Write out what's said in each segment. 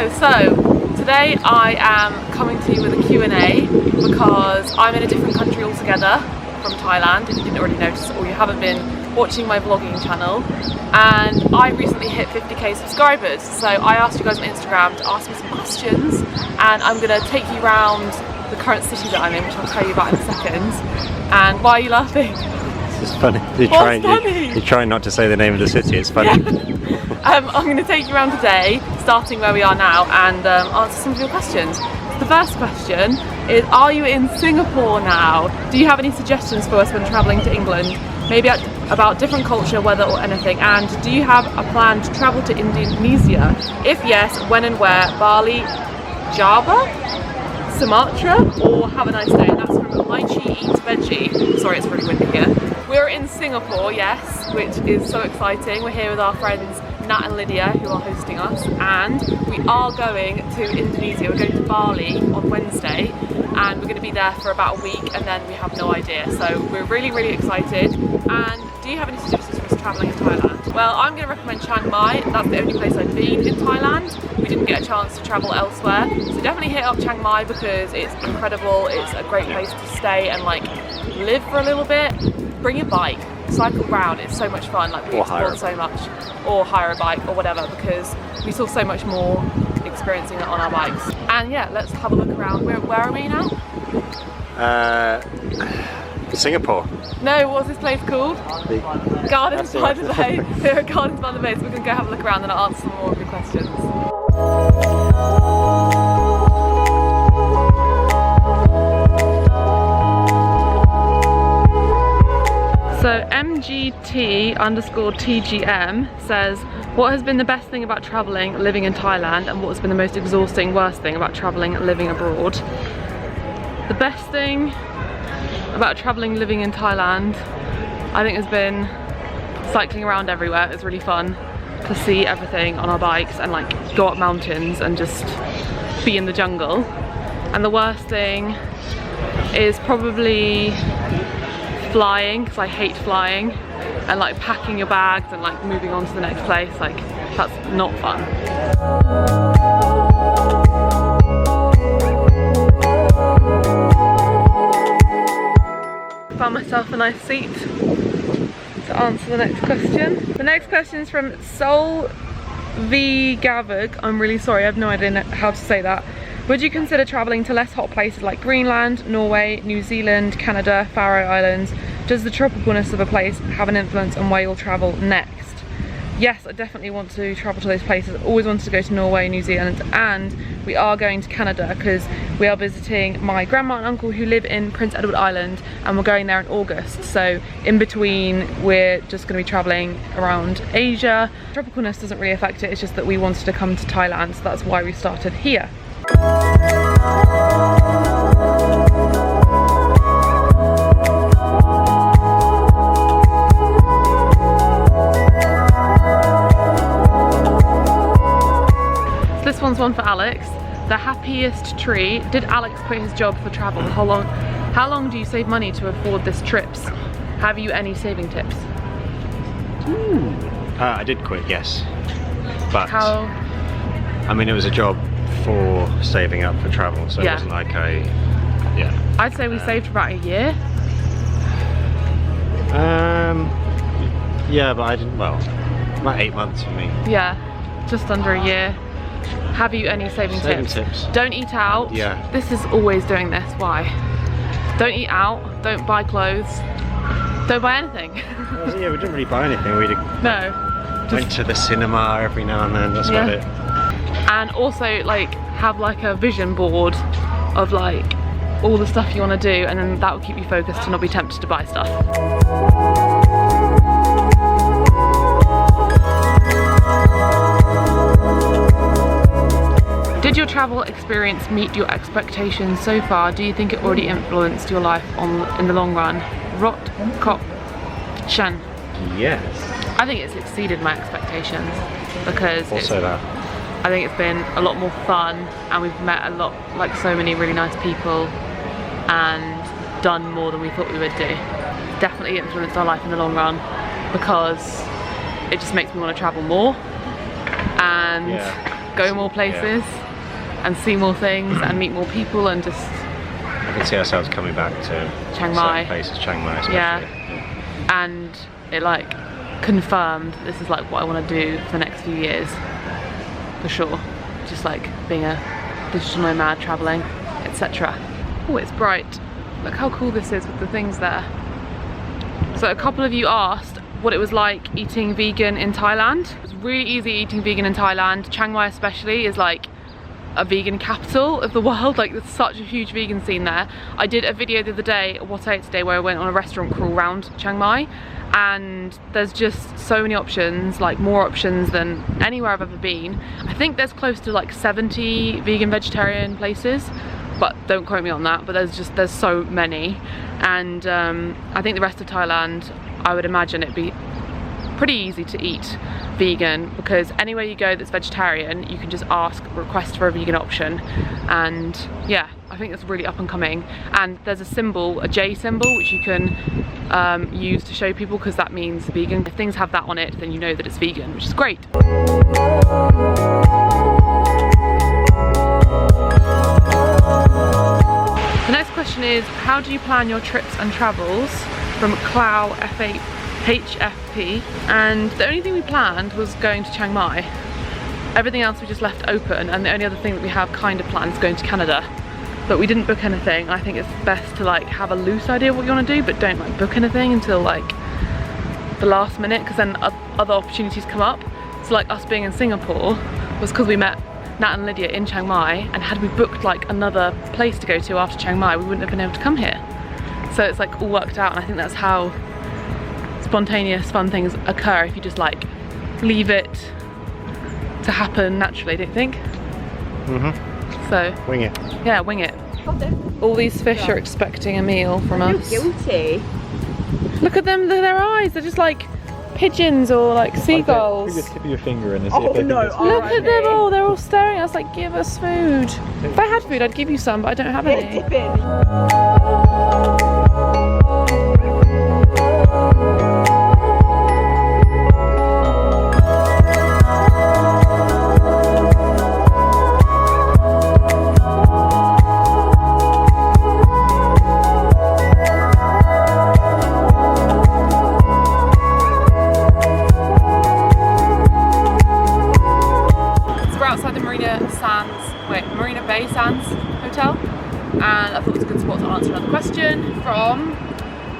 Hello, so today I am coming to you with a Q&A because I'm in a different country altogether from Thailand, if you didn't already notice or you haven't been watching my vlogging channel, and I recently hit 50k subscribers, so I asked you guys on Instagram to ask me some questions and I'm going to take you around the current city that I'm in, which I'll tell you about in a second. And why are you laughing? It's just funny. You're trying not to say the name of the city, it's funny. Yeah. I'm going to take you around today, starting where we are now, and answer some of your questions. The first question is, are you in Singapore now? Do you have any suggestions for us when travelling to England? Maybe about different culture, weather or anything? And do you have a plan to travel to Indonesia? If yes, when and where? Bali, Java, Sumatra, or have a nice day? And that's from Lychee Eat Veggie. Sorry, it's really windy here. We're in Singapore, yes, which is so exciting. We're here with our friends Nat and Lydia, who are hosting us, and we are going to Indonesia. We're going to Bali on Wednesday, and we're going to be there for about a week, and then we have no idea. So we're really, really excited. And do you have any suggestions for us travelling in Thailand? Well, I'm going to recommend Chiang Mai. That's the only place I've been in Thailand. We didn't get a chance to travel elsewhere, so definitely hit up Chiang Mai because it's incredible. It's a great place to stay and like live for a little bit. Bring your bike, cycle around, it's so much fun, like we explored so much, or hire a bike or whatever, because we saw so much more experiencing it on our bikes. And yeah, let's have a look around. Where are we now? Singapore. No, what's this place called? Gardens by the Bay. We're at Gardens by the Bay, so we're going to go have a look around and I'll answer some more of your questions. So MGT_TGM says, what has been the best thing about travelling, living in Thailand, and what has been the most exhausting, worst thing about travelling, living abroad? The best thing about travelling, living in Thailand, I think has been cycling around everywhere. It's really fun to see everything on our bikes and like go up mountains and just be in the jungle. And the worst thing is probably flying, because I hate flying, and like packing your bags and like moving on to the next place, like that's not fun. Found myself a nice seat to answer the next question. The next question is from Sol V Gavug. I'm really sorry, I have no idea how to say that. Would you consider travelling to less hot places like Greenland, Norway, New Zealand, Canada, Faroe Islands? Does the tropicalness of a place have an influence on where you'll travel next? Yes, I definitely want to travel to those places. I've always wanted to go to Norway, New Zealand, and we are going to Canada because we are visiting my grandma and uncle who live in Prince Edward Island, and we're going there in August. So in between, we're just going to be travelling around Asia. Tropicalness doesn't really affect it, it's just that we wanted to come to Thailand, so that's why we started here. This one's one for Alex. The happiest tree. Did Alex quit his job for travel? How long do you save money to afford this trips? Have you any saving tips? I did quit, yes. But how? I mean, it was a job for saving up for travel, so it wasn't like I'd say we saved for about a year. Yeah, but I didn't, well, about 8 months for me. Yeah, just under a year. Have you any saving tips? Don't eat out. Yeah. This is always doing this. Why? Don't eat out. Don't buy clothes. Don't buy anything. Well, yeah, we didn't really buy anything. We went to the cinema every now and then. That's about it. And also like have like a vision board of like all the stuff you want to do, and then that will keep you focused to not be tempted to buy stuff. Did your travel experience meet your expectations so far? Do you think it already influenced your life in the long run? Rot Kop Shan. Yes. I think it's exceeded my expectations because I think it's been a lot more fun, and we've met like so many really nice people and done more than we thought we would do. Definitely influenced our life in the long run because it just makes me want to travel more, and go more places and see more things and meet more people and just... I can see ourselves coming back to Chiang Mai. places, Chiang Mai especially. Yeah. And it like confirmed this is like what I want to do for the next few years, for sure. Just like being a digital nomad, traveling, etc. Oh, it's bright. Look how cool this is with the things there. So a couple of you asked what it was like eating vegan in Thailand. It was really easy eating vegan in Thailand. Chiang Mai especially is like a vegan capital of the world. Like there's such a huge vegan scene there. I did a video the other day, What I Ate Today, where I went on a restaurant crawl around Chiang Mai, and there's just so many options, like more options than anywhere I've ever been. I think there's close to like 70 vegan vegetarian places, but don't quote me on that, but there's so many. And I think the rest of Thailand, I would imagine it'd be pretty easy to eat vegan, because anywhere you go that's vegetarian, you can just request for a vegan option. And yeah, I think that's really up and coming. And there's a symbol, a J symbol, which you can use to show people, because that means vegan. If things have that on it, then you know that it's vegan, which is great. The next question is, how do you plan your trips and travels? From Clow HFP. And the only thing we planned was going to Chiang Mai. Everything else we just left open, and the only other thing that we have kind of planned is going to Canada. But we didn't book anything. I think it's best to like have a loose idea of what you want to do, but don't like book anything until like the last minute, because then other opportunities come up. So like us being in Singapore was because we met Nat and Lydia in Chiang Mai, and had we booked like another place to go to after Chiang Mai, we wouldn't have been able to come here. So it's like all worked out, and I think that's how spontaneous fun things occur, if you just like leave it to happen naturally, don't you think? So wing it. Yeah, wing it. All these fish are expecting a meal from us. Guilty. Look at them, their eyes, they're just like pigeons or like seagulls. Put the tip of your finger in and see if they can just... Look at them all, they're all staring at us like, give us food. If I had food, I'd give you some, but I don't have any. Marina Bay Sands Hotel, and I thought it was a good spot to answer another question from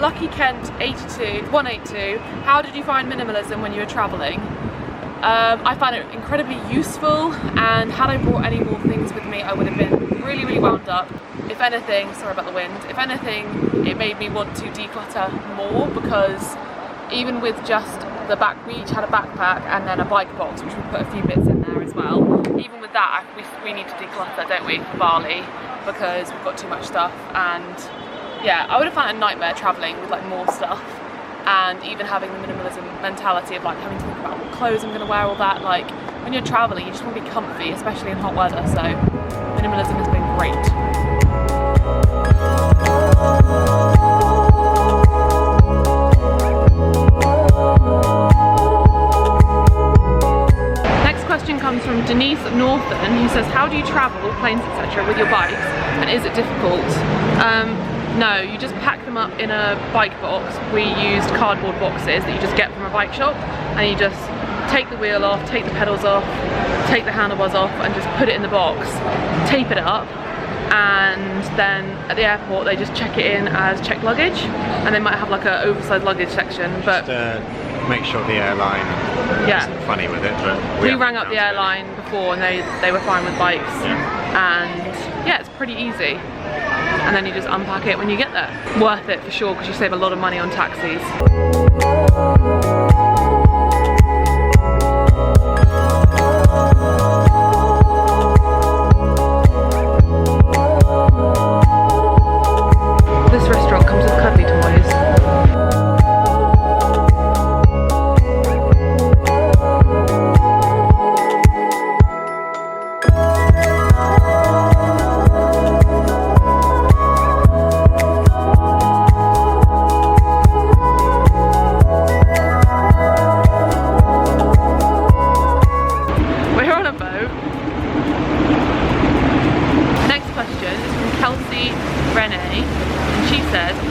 Lucky Kent 182. How did you find minimalism when you were travelling? I found it incredibly useful, and had I brought any more things with me, I would have been really wound up. If anything, sorry about the wind, if anything, it made me want to declutter more, because even with just the back, we each had a backpack and then a bike box, which we put a few bits in there as well. Even with that, we need to declutter, don't we, for Bali, because we've got too much stuff. And yeah, I would have found it a nightmare travelling with like more stuff, and even having the minimalism mentality of like having to think about what clothes I'm going to wear, all that. Like when you're travelling, you just want to be comfy, especially in hot weather, so minimalism has been great. Comes from Denise Northern, who says, how do you travel, planes etc, with your bikes, and is it difficult? No, you just pack them up in a bike box. We used cardboard boxes that you just get from a bike shop, and you just take the wheel off, take the pedals off, take the handlebars off, and just put it in the box, tape it up, and then at the airport they just check it in as checked luggage, and they might have like an oversized luggage section, but make sure the airline isn't funny with it. But we rang up the airline before, and they were fine with bikes. And yeah, it's pretty easy. And then you just unpack it when you get there. Worth it for sure, because you save a lot of money on taxis. This restaurant comes with cuddly toys.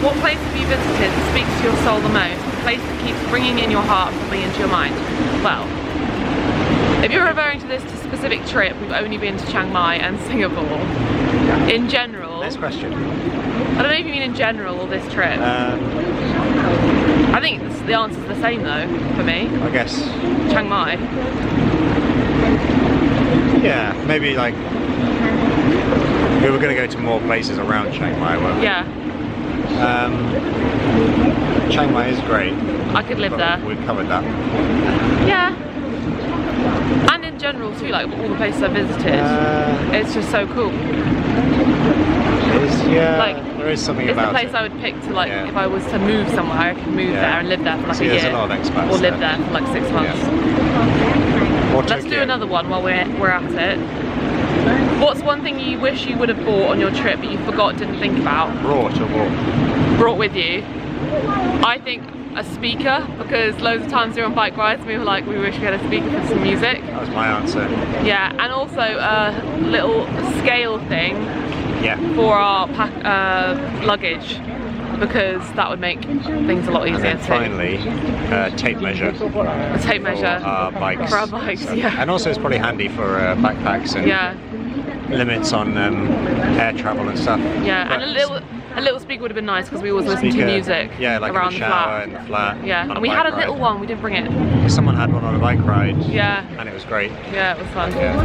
What place have you visited that speaks to your soul the most? The place that keeps bringing in your heart and coming into your mind? Well, if you're referring to this specific trip, we've only been to Chiang Mai and Singapore. In general... Next question. I don't know if you mean in general or this trip. I think the answer's the same though, for me. I guess. Chiang Mai. Yeah, maybe like... We were going to go to more places around Chiang Mai, weren't we? Yeah. Chiang Mai is great. I could live there. We've covered that. Yeah. And in general too, like all the places I visited. It's just so cool. Yeah, like, there is something about it. It's the place I would pick to like, if I was to move somewhere, I could move there and live there for like a year. There's a lot of expats or live there for like 6 months. Or Let's do another one while we're at it. What's one thing you wish you would have bought on your trip but you forgot, didn't think about? Brought Brought with you? I think a speaker, because loads of times we were on bike rides and we were like, we wish we had a speaker for some music. That was my answer. Yeah, and also a little scale thing. Yeah. For our luggage, because that would make things a lot easier and then finally, tape measure. A tape measure. For our bikes. For our bikes, so, yeah. And also it's probably handy for backpacks and limits on air travel and stuff. Yeah, but and a little speaker would have been nice because we always listen to music like around in the shower in the flat. Yeah, and we had a little one, we didn't bring it. Someone had one on a bike ride. Yeah. And it was great. Yeah, it was fun. Yeah.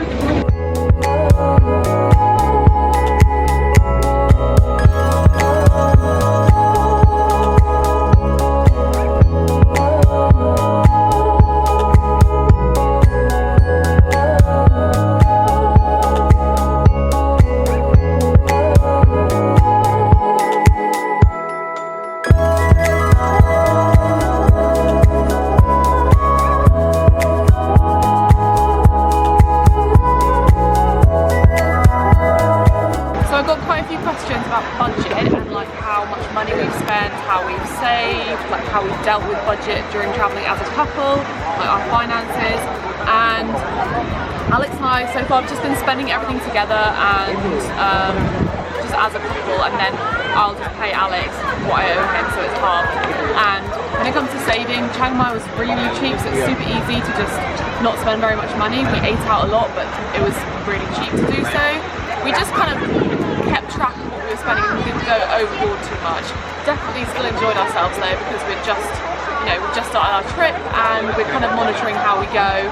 Dealt with budget during travelling as a couple, like our finances, and Alex and I so far have just been spending everything together and just as a couple, and then I'll just pay Alex what I owe him, so it's half. And when it comes to saving, Chiang Mai was really, really cheap, so it's super easy to just not spend very much money. We ate out a lot, but it was really cheap to do so. We just kind of kept track of what we were spending and we didn't go overboard too much. Definitely still enjoyed ourselves though, because we've just started our trip and we're kind of monitoring how we go.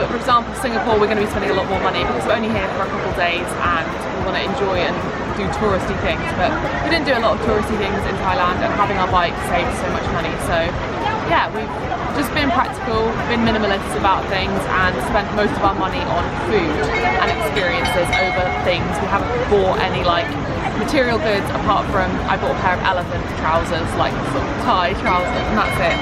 But for example, Singapore, we're going to be spending a lot more money because we're only here for a couple of days and we want to enjoy and do touristy things. But we didn't do a lot of touristy things in Thailand, and having our bike saved so much money. So yeah, we've just been practical, been minimalists about things, and spent most of our money on food and experiences over things. We haven't bought any like material goods apart from I bought a pair of elephant trousers, like sort of Thai trousers, and that's it.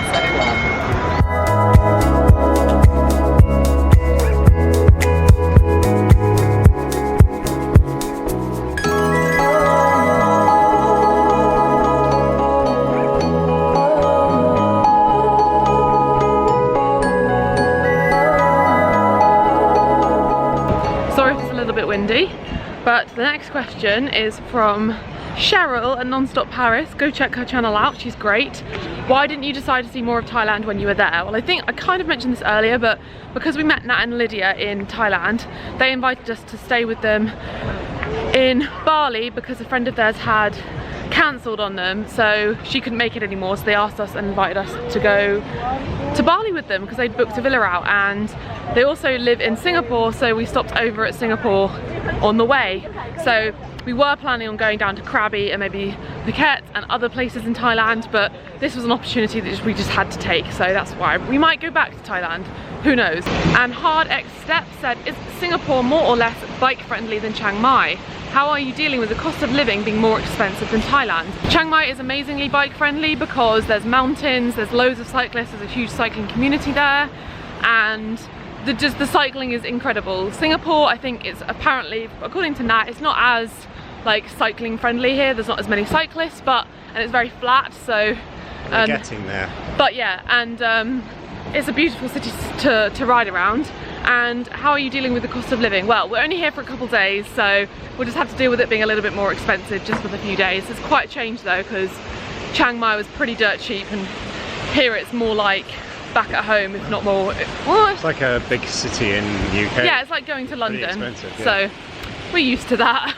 Sorry if it's a little bit windy. But the next question is from Cheryl at Nonstop Paris. Go check her channel out, she's great. Why didn't you decide to see more of Thailand when you were there? Well, I think I kind of mentioned this earlier, but because we met Nat and Lydia in Thailand, they invited us to stay with them in Bali because a friend of theirs had cancelled on them, so she couldn't make it anymore, so they asked us and invited us to go to Bali with them because they'd booked a villa out, and they also live in Singapore, so we stopped over at Singapore on the way. So we were planning on going down to Krabi and maybe Phuket and other places in Thailand, but this was an opportunity that we just had to take, so that's why. We might go back to Thailand, who knows. And Hard X Step said, is Singapore more or less bike friendly than Chiang Mai? How are you dealing with the cost of living being more expensive than Thailand? Chiang Mai is amazingly bike friendly because there's mountains, there's loads of cyclists, there's a huge cycling community there, and the cycling is incredible. Singapore, I think, is apparently, according to Nat, it's not as like cycling friendly here. There's not as many cyclists, and it's very flat, so we're getting there. But yeah, and it's a beautiful city to ride around. And how are you dealing with the cost of living? Well, we're only here for a couple days, so we'll just have to deal with it being a little bit more expensive just for the few days. It's quite a change though, because Chiang Mai was pretty dirt cheap, and here it's more like back at home, if not more. It's like a big city in the UK. Yeah, it's like going to London. Pretty expensive, yeah. So we're used to that.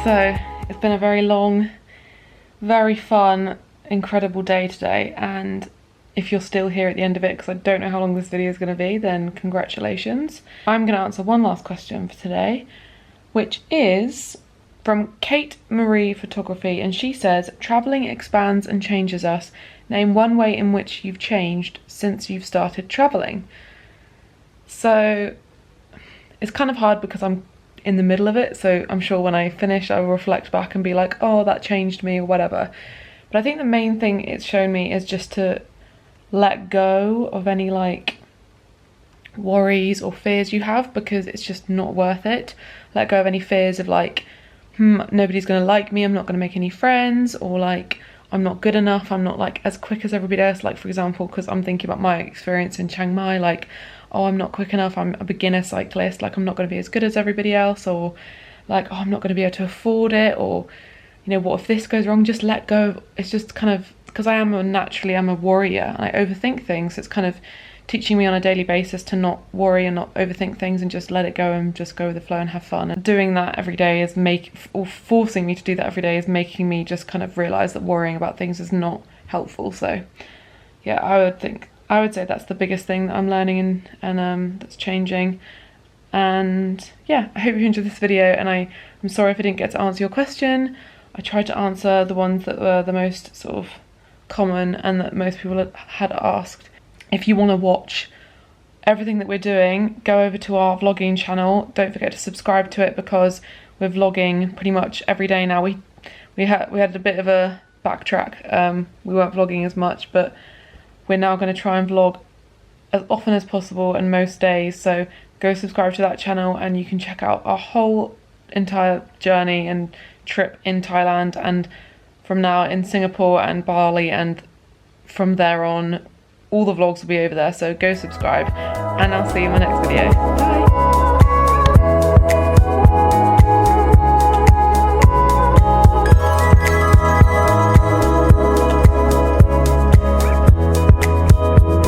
So it's been a very long, very fun, incredible day today, and if you're still here at the end of it, because I don't know how long this video is going to be, then congratulations. I'm going to answer one last question for today, which is from Kate Marie Photography, and she says, travelling expands and changes us. Name one way in which you've changed since you've started travelling. So it's kind of hard because I'm in the middle of it, so I'm sure when I finish I will reflect back and be like, oh, that changed me or whatever. But I think the main thing it's shown me is just to let go of any like worries or fears you have, because it's just not worth it. Let go of any fears of like, nobody's gonna like me, I'm not gonna make any friends, or like I'm not good enough, I'm not like as quick as everybody else. Like for example, because I'm thinking about my experience in Chiang Mai, like, oh, I'm not quick enough, I'm a beginner cyclist, like I'm not going to be as good as everybody else, or like, oh, I'm not going to be able to afford it, or, you know, what if this goes wrong? Just let go. It's just kind of, because I am naturally I'm a worrier, and I overthink things. It's kind of teaching me on a daily basis to not worry and not overthink things and just let it go and just go with the flow and have fun. And doing that every day is forcing me to do that every day is making me just kind of realise that worrying about things is not helpful. So yeah, I would say that's the biggest thing that I'm learning and that's changing. And yeah, I hope you enjoyed this video, and I'm sorry if I didn't get to answer your question. I tried to answer the ones that were the most sort of common and that most people had asked. If you want to watch everything that we're doing, go over to our vlogging channel. Don't forget to subscribe to it, because we're vlogging pretty much every day now. We had a bit of a backtrack. We weren't vlogging as much, but we're now going to try and vlog as often as possible and most days. So go subscribe to that channel and you can check out our whole entire journey and trip in Thailand, and from now in Singapore and Bali, and from there on all the vlogs will be over there. So go subscribe, and I'll see you in my next video. Bye.